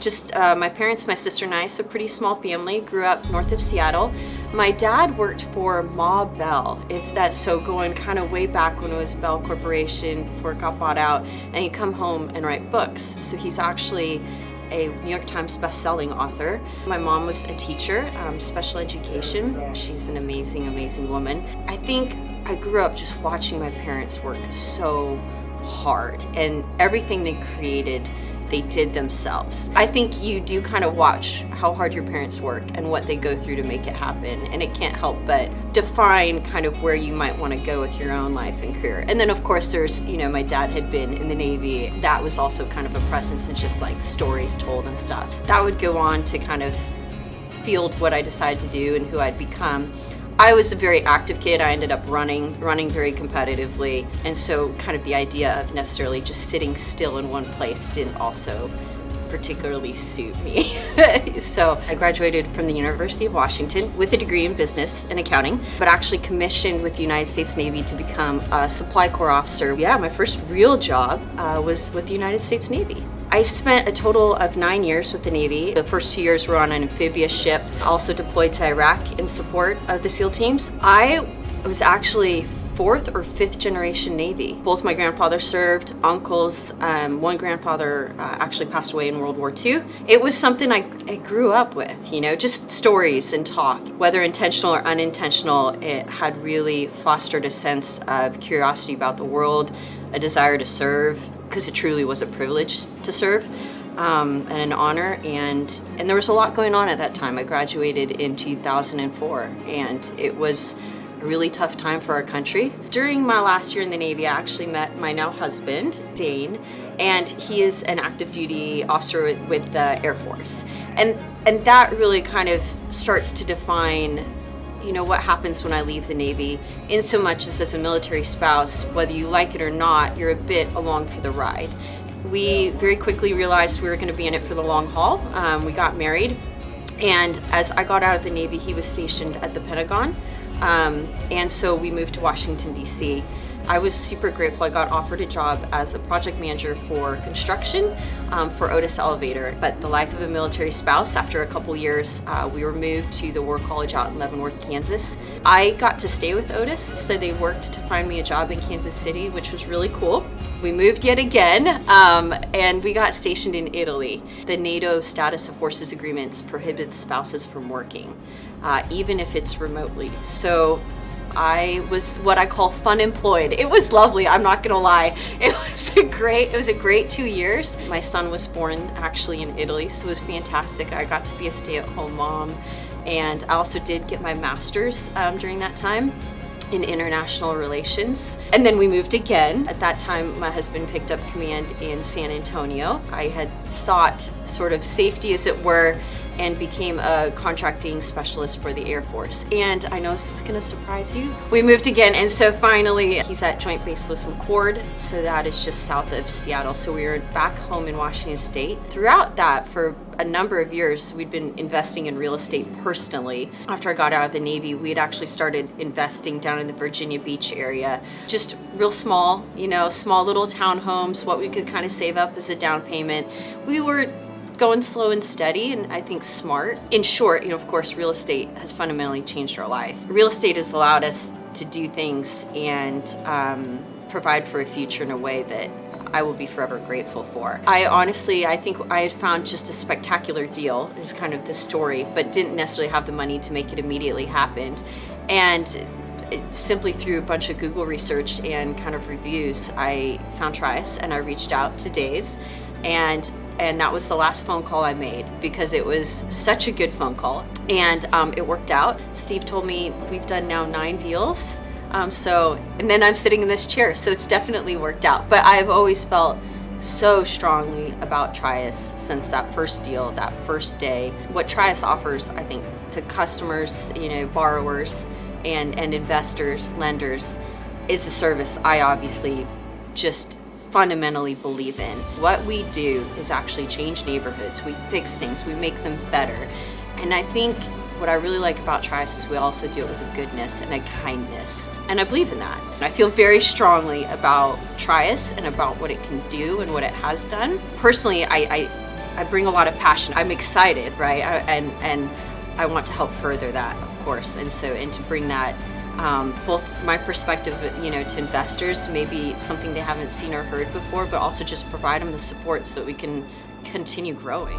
Just my parents, my sister and I, so pretty small family, grew up north of Seattle. My dad worked for Ma Bell, if that's so, going kind of way back when it was Bell Corporation before it got bought out, and he'd come home and write books. So he's actually a New York Times best-selling author. My mom was a teacher, special education. She's an amazing, amazing woman. I think I grew up just watching my parents work so hard, and everything they created, they did themselves. I think you do kind of watch how hard your parents work and what they go through to make it happen, and it can't help but define kind of where you might want to go with your own life and career. And then of course there's, my dad had been in the Navy. That was also kind of a presence and just like stories told and stuff. That would go on to kind of field what I decided to do and who I'd become. I was a very active kid. I ended up running very competitively. And so kind of the idea of necessarily just sitting still in one place didn't also particularly suit me. So I graduated from the University of Washington with a degree in business and accounting, but actually commissioned with the United States Navy to become a supply corps officer. Yeah, my first real job was with the United States Navy. I spent a total of 9 years with the Navy. The first 2 years were on an amphibious ship, also deployed to Iraq in support of the SEAL teams. I was actually fourth or fifth generation Navy. Both my grandfathers served, uncles, one grandfather actually passed away in World War II. It was something I grew up with, just stories and talk. Whether intentional or unintentional, it had really fostered a sense of curiosity about the world, a desire to serve, because it truly was a privilege to serve, and an honor, and there was a lot going on at that time. I graduated in 2004, and it was a really tough time for our country. During my last year in the Navy, I actually met my now husband, Dane, and he is an active duty officer with the Air Force. And that really kind of starts to define what happens when I leave the Navy, in so much as a military spouse, whether you like it or not, you're a bit along for the ride. We very quickly realized we were going to be in it for the long haul. We got married, and as I got out of the Navy, he was stationed at the Pentagon, and so we moved to Washington, D.C. I was super grateful. I got offered a job as a project manager for construction for Otis Elevator. But the life of a military spouse, after a couple years, we were moved to the War College out in Leavenworth, Kansas. I got to stay with Otis, so they worked to find me a job in Kansas City, which was really cool. We moved yet again, and we got stationed in Italy. The NATO Status of Forces Agreements prohibits spouses from working, even if it's remotely. So I was what I call fun employed. It was lovely, I'm not gonna lie. It was a great 2 years. My son was born actually in Italy, so it was fantastic. I got to be a stay-at-home mom, and I also did get my master's during that time in international relations. And then we moved again. At that time, my husband picked up command in San Antonio. I had sought sort of safety, as it were, and became a contracting specialist for the Air Force. And I know this is gonna surprise you. We moved again, and so finally, he's at Joint Base Lewis McChord, so that is just south of Seattle. So we were back home in Washington State. Throughout that, for a number of years, we'd been investing in real estate personally. After I got out of the Navy, we had actually started investing down in the Virginia Beach area. Just real small, small little townhomes, what we could kind of save up as a down payment. We were going slow and steady, and I think smart. In short, of course, real estate has fundamentally changed our life. Real estate has allowed us to do things and provide for a future in a way that I will be forever grateful for. I think I had found just a spectacular deal, is kind of the story, but didn't necessarily have the money to make it immediately happen. And simply through a bunch of Google research and kind of reviews, I found Trius, and I reached out to Dave, and that was the last phone call I made, because it was such a good phone call, and it worked out. Steve told me we've done now 9 deals, and then I'm sitting in this chair, so it's definitely worked out. But I've always felt so strongly about Trius since that first deal, that first day. What Trius offers, I think, to customers, borrowers and investors, lenders, is a service I obviously just fundamentally believe in. What we do is actually change neighborhoods. We fix things, we make them better. And I think what I really like about Trius is we also do it with a goodness and a kindness. And I believe in that. And I feel very strongly about Trius and about what it can do and what it has done. Personally, I I bring a lot of passion. I'm excited, right? And I want to help further that, of course. And to bring that, both my perspective, to investors, to maybe something they haven't seen or heard before, but also just provide them the support so that we can continue growing.